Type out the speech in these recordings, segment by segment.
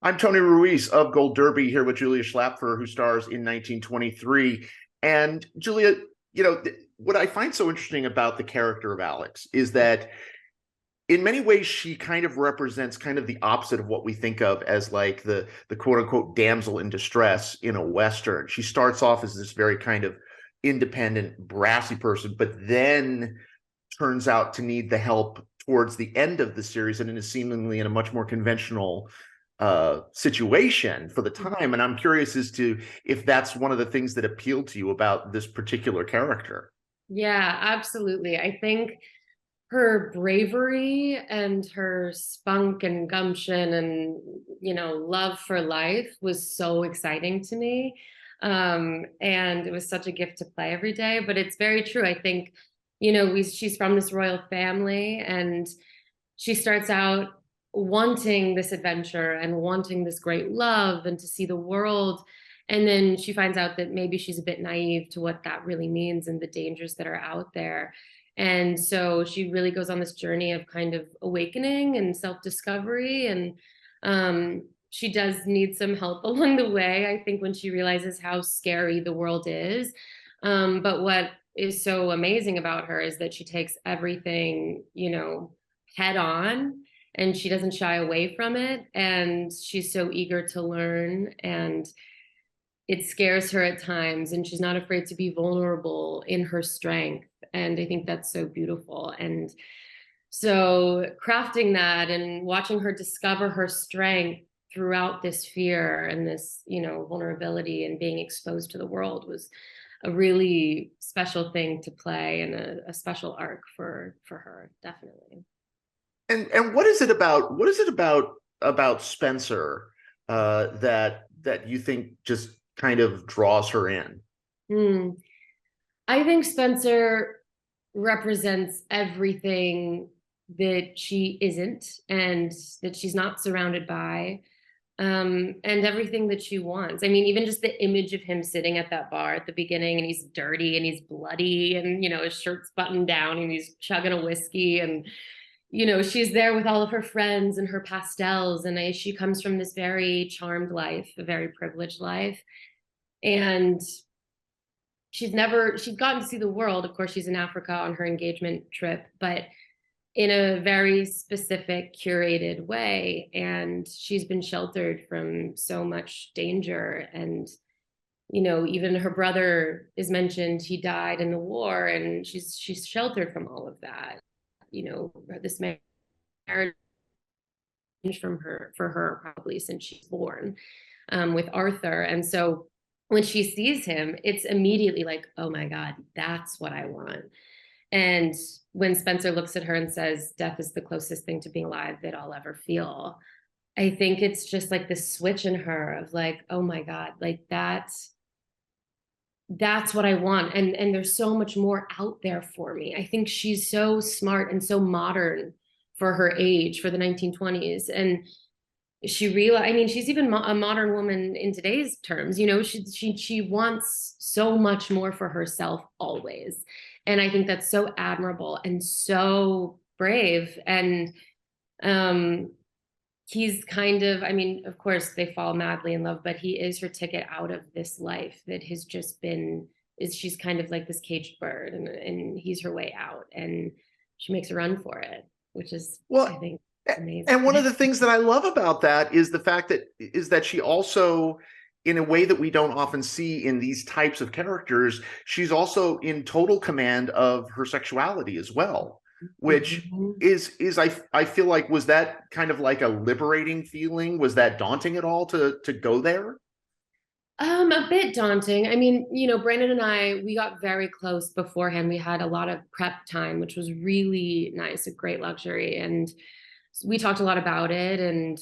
I'm Tony Ruiz of Gold Derby here with Julia Schlaepfer, who stars in 1923. And Julia, what I find so interesting about the character of Alex is that in many ways she kind of represents kind of the opposite of what we think of as like the quote unquote damsel in distress in a Western. She starts off as this very kind of independent, brassy person, but then turns out to need the help towards the end of the series and is seemingly in a much more conventional situation for the time. And I'm curious as to if that's one of the things that appealed to you about this particular character. Yeah, absolutely. I think her bravery and her spunk and gumption and, love for life was so exciting to me. And it was such a gift to play every day. But it's very true. I think, she's from this royal family and she starts out wanting this adventure and wanting this great love and to see the world. And then she finds out that maybe she's a bit naive to what that really means and the dangers that are out there. And so she really goes on this journey of kind of awakening and self-discovery. And she does need some help along the way, I think, when she realizes how scary the world is. But what is so amazing about her is that she takes everything, head on, and she doesn't shy away from it. And she's so eager to learn, and it scares her at times, and she's not afraid to be vulnerable in her strength. And I think that's so beautiful. And so crafting that and watching her discover her strength throughout this fear and this, vulnerability and being exposed to the world was a really special thing to play, and a special arc for her, definitely. And what is it about Spencer that you think just kind of draws her in? Hmm. I think Spencer represents everything that she isn't and that she's not surrounded by, and everything that she wants. I mean, even just the image of him sitting at that bar at the beginning, and he's dirty and he's bloody, and his shirt's buttoned down and he's chugging a whiskey, and she's there with all of her friends and her pastels, and she comes from this very charmed life, a very privileged life, and she's gotten to see the world. Of course, she's in Africa on her engagement trip, but in a very specific, curated way. And she's been sheltered from so much danger. And, even her brother is mentioned. He died in the war, and she's sheltered from all of that. This marriage for her probably since she's born, with Arthur. And so when she sees him, it's immediately like, oh my God, that's what I want. And when Spencer looks at her and says, death is the closest thing to being alive that I'll ever feel, I think it's just like this switch in her of like, oh my God, like that's what I want. And there's so much more out there for me. I think she's so smart and so modern for her age, for the 1920s. And I mean, she's even a modern woman in today's terms. She wants so much more for herself always. And I think that's so admirable and so brave. And he's kind of, I mean, of course they fall madly in love, but he is her ticket out of this life that has just been, she's kind of like this caged bird, and he's her way out, and she makes a run for it, which is, I Well, think, amazing. and one of the things that I love about that is the fact that she also, in a way that we don't often see in these types of characters, she's also in total command of her sexuality as well, which I feel like, was that kind of like a liberating feeling? Was that daunting at all to go there? A bit daunting. I mean, Brandon and I, we got very close beforehand. We had a lot of prep time, which was really nice, a great luxury. And we talked a lot about it, and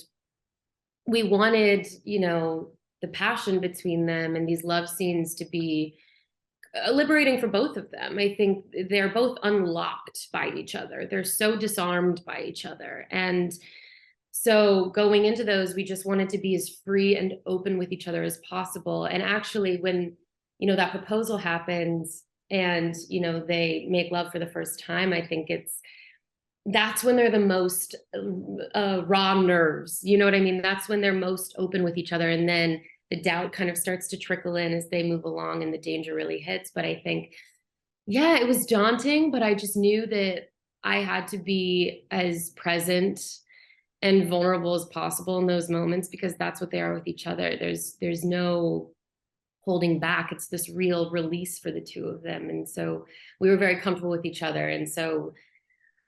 we wanted, the passion between them and these love scenes to be liberating for both of them. I think they're both unlocked by each other. They're so disarmed by each other. And so going into those, we just wanted to be as free and open with each other as possible. And actually, when, that proposal happens and, they make love for the first time, I think that's when they're the most raw nerves. You know what I mean? That's when they're most open with each other. And then the doubt kind of starts to trickle in as they move along and the danger really hits. But I think, yeah, it was daunting, but I just knew that I had to be as present and vulnerable as possible in those moments, because that's what they are with each other. There's no holding back. It's this real release for the two of them. And so we were very comfortable with each other. And so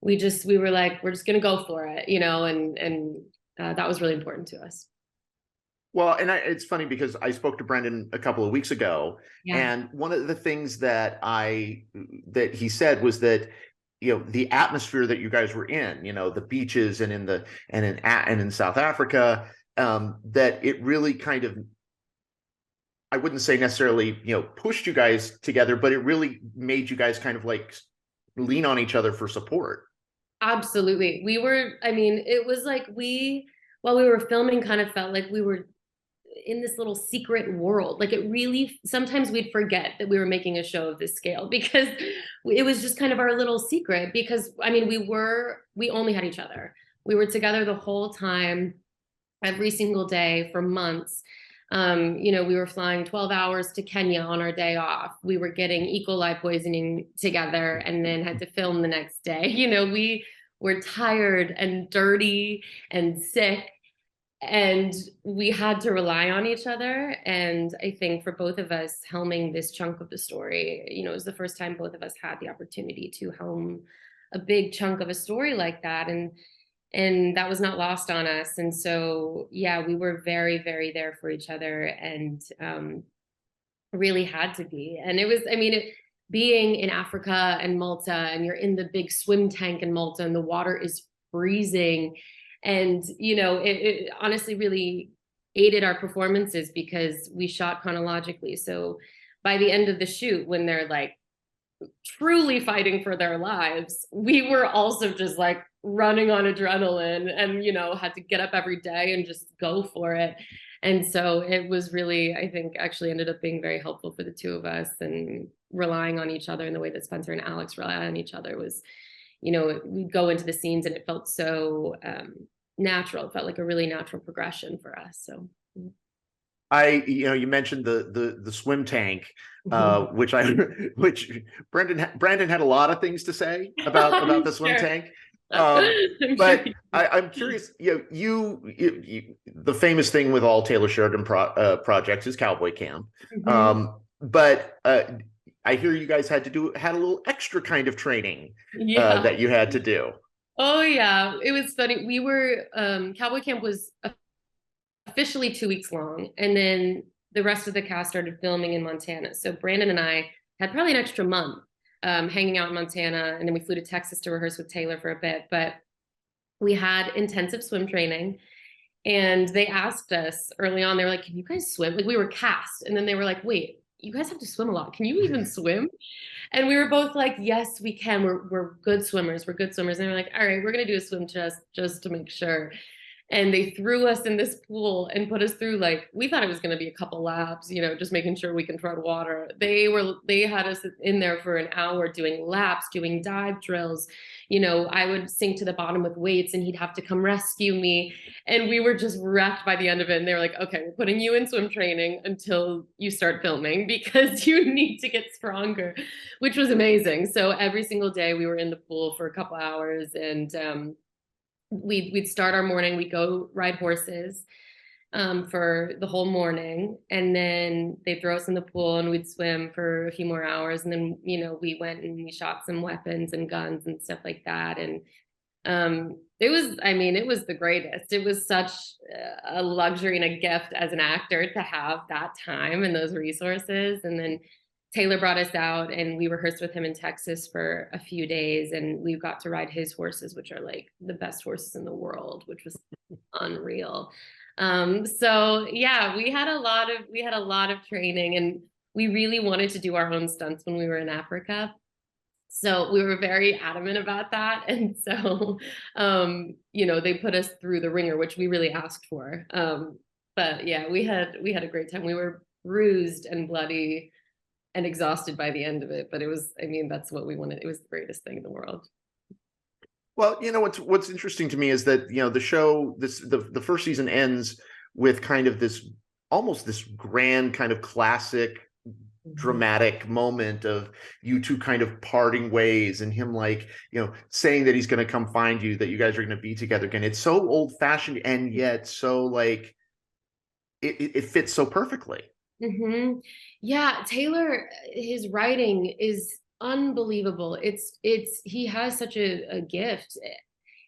we were like, we're just gonna go for it, you know, and that was really important to us. Well, and it's funny because I spoke to Brendan a couple of weeks ago, Yeah, and one of the things that he said was that, you know, the atmosphere that you guys were in, you know, the beaches and in South Africa, that it really kind of, I wouldn't say necessarily, you know, pushed you guys together, but it really made you guys kind of like lean on each other for support. absolutely. We were, I mean, it was like while we were filming, kind of felt like we were in this little secret world. Like it really, sometimes we'd forget that we were making a show of this scale, because it was just kind of our little secret. Because I mean, we only had each other. We were together the whole time, every single day for months. You know, we were flying 12 hours to Kenya on our day off. We were getting E. coli poisoning together and then had to film the next day. You know, we were tired and dirty and sick, and we had to rely on each other. And I think for both of us, helming this chunk of the story, you know, it was the first time both of us had the opportunity to helm a big chunk of a story like that. And that was not lost on us. And so, yeah, we were very, very there for each other, and really had to be. And it was, I mean, being in Africa and Malta, and you're in the big swim tank in Malta, and the water is freezing. And, you know, it honestly really aided our performances because we shot chronologically. So by the end of the shoot, when they're like truly fighting for their lives, we were also just like running on adrenaline, and, you know, had to get up every day and just go for it. And so it was really, I think, actually ended up being very helpful for the two of us, and relying on each other in the way that Spencer and Alex rely on each other was, you know, we'd go into the scenes and it felt so natural. It felt like a really natural progression for us. So You know, you mentioned the swim tank, which which Brandon had a lot of things to say about the swim sure. tank. I'm sure. But I'm curious, the famous thing with all Taylor Sheridan projects is Cowboy Camp. Mhm. But I hear you guys had a little extra kind of training Yeah. that you had to do. Oh yeah. It was funny. We were Cowboy Camp was officially 2 weeks long, and then the rest of the cast started filming in Montana. So Brandon and I had probably an extra month hanging out in Montana, and then we flew to Texas to rehearse with Taylor for a bit. But we had intensive swim training, and they asked us early on, they were like, can you guys swim? Like, we were cast, and then they were like, wait, you guys have to swim a lot. Can you even swim? And we were both like, yes, we can. We're good swimmers. We're good swimmers. And they were like, all right, we're gonna do a swim test just to make sure. And they threw us in this pool and put us through, like, we thought it was going to be a couple laps, you know, just making sure we can tread water. They had us in there for an hour doing laps, doing dive drills. You know, I would sink to the bottom with weights and he'd have to come rescue me. And we were just wrecked by the end of it. And they were like, okay, we're putting you in swim training until you start filming because you need to get stronger, which was amazing. So every single day we were in the pool for a couple hours, and we'd start our morning, we'd go ride horses for the whole morning, and then they'd throw us in the pool and we'd swim for a few more hours, and then, you know, we went and we shot some weapons and guns and stuff like that. And it was, I mean, it was the greatest. It was such a luxury and a gift as an actor to have that time and those resources. And then Taylor brought us out and we rehearsed with him in Texas for a few days, and we got to ride his horses, which are like the best horses in the world, which was unreal. So yeah, we had a lot of training, and we really wanted to do our own stunts when we were in Africa. So we were very adamant about that. And so, you know, they put us through the ringer, which we really asked for. But yeah, we had a great time. We were bruised and bloody and exhausted by the end of it. But it was, I mean, that's what we wanted. It was the greatest thing in the world. Well, what's interesting to me is that the show, the first season ends with kind of this almost this grand kind of classic Mhm. dramatic moment of you two kind of parting ways, and him like saying that he's going to come find you, that you guys are going to be together again. It's so old fashioned and yet so like it fits so perfectly. Hmm. Yeah, Taylor, his writing is unbelievable. It's he has such a gift.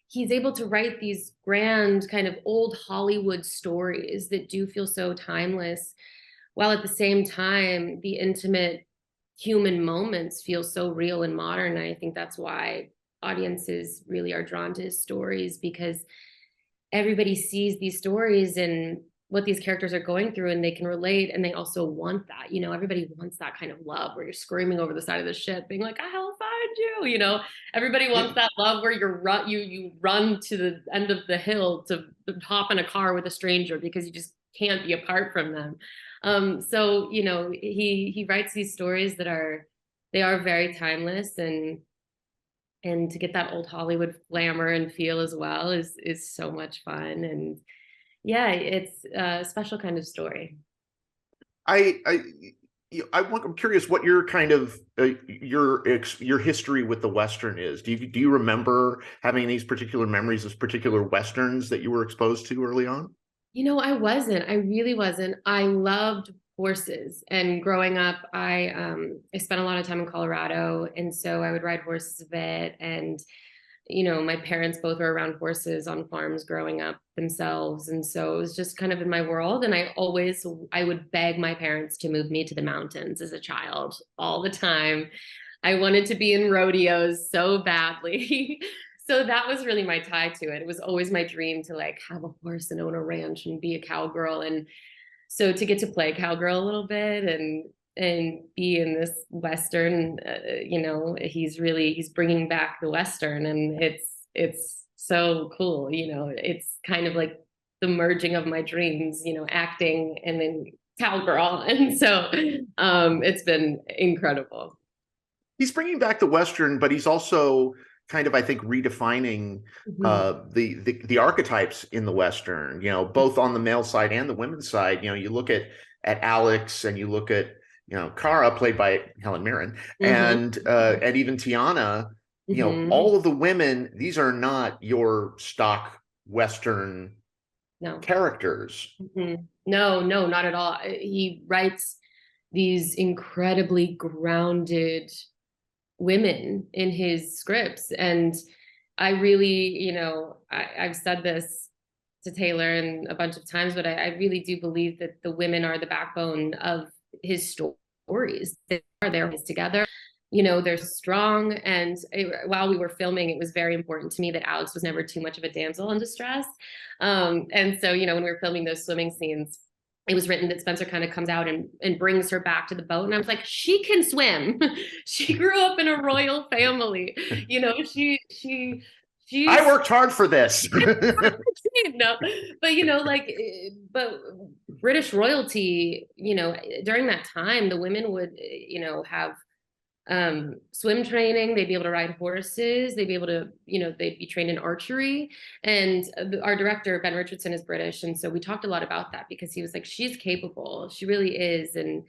He's able to write these grand kind of old Hollywood stories that do feel so timeless, while at the same time the intimate human moments feel so real and modern. And I think that's why audiences really are drawn to his stories, because everybody sees these stories and what these characters are going through, and they can relate, and they also want that. Everybody wants that kind of love where you're screaming over the side of the ship being like, I'll find you. Everybody Yeah. wants that love where you run to the end of the hill to hop in a car with a stranger because you just can't be apart from them. So he writes these stories that are very timeless, and to get that old Hollywood glamour and feel as well is so much fun. And yeah, it's a special kind of story. I'm curious what your kind of your history with the Western is. Do you remember having these particular memories of particular Westerns that you were exposed to early on? I wasn't. I really wasn't. I loved horses, and growing up, I spent a lot of time in Colorado, and so I would ride horses a bit. And my parents both were around horses on farms growing up themselves, and so it was just kind of in my world. And I would beg my parents to move me to the mountains as a child all the time. I wanted to be in rodeos so badly. So that was really my tie to it. It was always my dream to like have a horse and own a ranch and be a cowgirl. And so to get to play cowgirl a little bit and be in this Western, he's bringing back the Western, and it's so cool. It's kind of like the merging of my dreams, acting and then cowgirl. And so it's been incredible. He's bringing back the Western, but he's also kind of, I think, redefining Mhm. the archetypes in the Western. Both on the male side and the women's side. You look at Alex, and you look at Kara, played by Helen Mirren, Mhm. and even Tiana. Mhm. All of the women; these are not your stock Western No. characters. Mhm. No, no, not at all. He writes these incredibly grounded women in his scripts. And I really, I've said this to Taylor and a bunch of times, but I really do believe that the women are the backbone of his stories. They are there together. They're strong. And while we were filming, it was very important to me that Alex was never too much of a damsel in distress. And so, when we were filming those swimming scenes, it was written that Spencer kind of comes out and brings her back to the boat. And I was like, she can swim. She grew up in a royal family. I She's worked hard for this. no, but but British royalty, during that time, the women would, have swim training. They'd be able to ride horses. They'd be able to, they'd be trained in archery. And our director, Ben Richardson, is British. And so we talked a lot about that because he was like, she's capable. She really is. And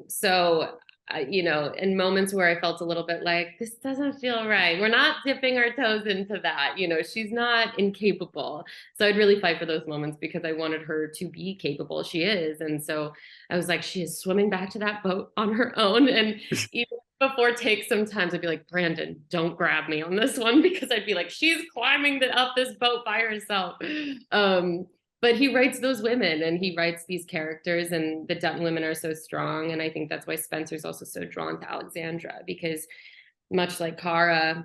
so, in moments where I felt a little bit like, this doesn't feel right. We're not dipping our toes into that. She's not incapable. So I'd really fight for those moments because I wanted her to be capable. She is. And so I was like, she is swimming back to that boat on her own. And even before take, sometimes I'd be like, Brandon, don't grab me on this one, because I'd be like, she's climbing up this boat by herself. But he writes those women, and he writes these characters, and the Dutton women are so strong. And I think that's why Spencer's also so drawn to Alexandra, because much like Kara,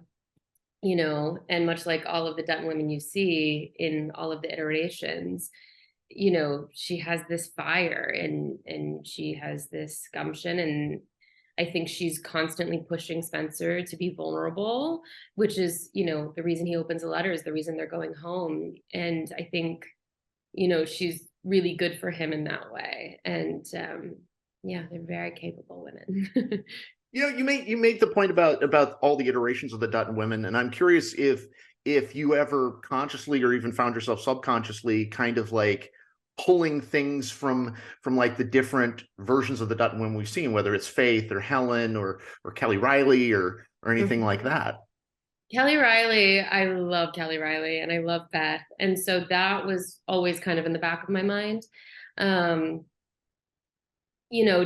and much like all of the Dutton women you see in all of the iterations, she has this fire, and she has this gumption. And I think she's constantly pushing Spencer to be vulnerable, which is, the reason he opens a letter, is the reason they're going home. And I think she's really good for him in that way. And yeah, they're very capable women. You made the point about all the iterations of the Dutton women, and I'm curious if you ever consciously or even found yourself subconsciously kind of like pulling things from like the different versions of the Dutton women we've seen, whether it's Faith or Helen or Kelly Riley or anything like that. Kelly Riley, I love Kelly Riley and I love Beth. And so that was always kind of in the back of my mind. Um,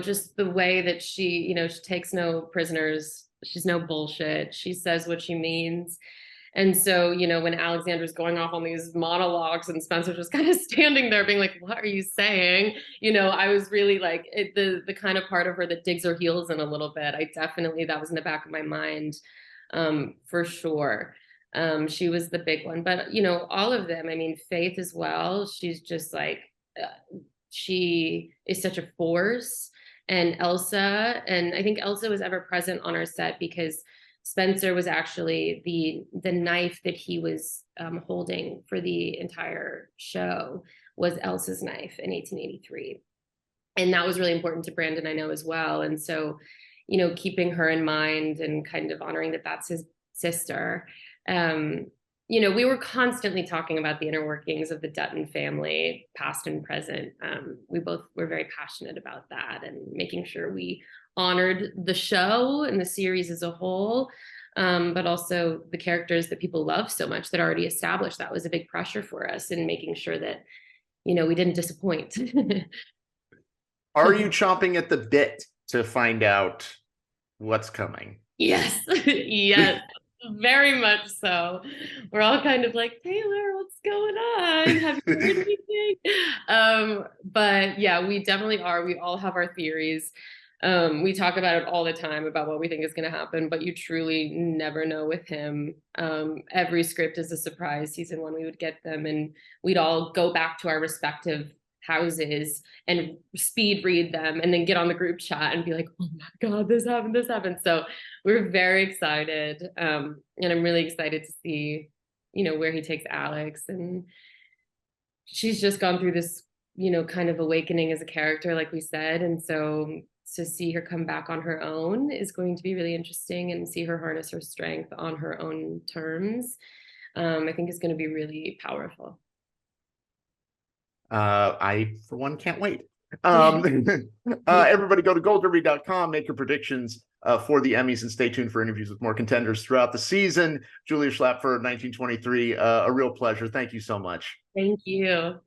just the way that she takes no prisoners. She's no bullshit. She says what she means. And so, when Alexander's going off on these monologues and Spencer's just kind of standing there being like, what are you saying? I was really like the kind of part of her that digs her heels in a little bit. That was in the back of my mind, for sure. She was the big one, but all of them, I mean, Faith as well. She's just like, she is such a force. And Elsa, and I think Elsa was ever present on our set because Spencer was actually the knife that he was holding for the entire show was Elsa's knife in 1883. And that was really important to Brandon, I know, as well. And so, keeping her in mind and kind of honoring that that's his sister. We were constantly talking about the inner workings of the Dutton family, past and present. We both were very passionate about that and making sure we honored the show and the series as a whole, but also the characters that people love so much that already established. That was a big pressure for us in making sure that, we didn't disappoint. Are you chomping at the bit to find out what's coming? Yes, yes, very much so. We're all kind of like, Taylor, what's going on? Have you heard anything? But yeah, we definitely are. We all have our theories. We talk about it all the time about what we think is going to happen, but you truly never know with him. Every script is a surprise. Season 1, we would get them and we'd all go back to our respective houses and speed read them and then get on the group chat and be like, oh my God, this happened. So we're very excited. And I'm really excited to see, where he takes Alex. And she's just gone through this, kind of awakening as a character, like we said. And so to see her come back on her own is going to be really interesting, and see her harness her strength on her own terms, I think is going to be really powerful. I, for one, can't wait. Everybody go to goldderby.com, make your predictions for the Emmys, and stay tuned for interviews with more contenders throughout the season. Julia Schlaepfer, 1923, a real pleasure. Thank you so much. Thank you.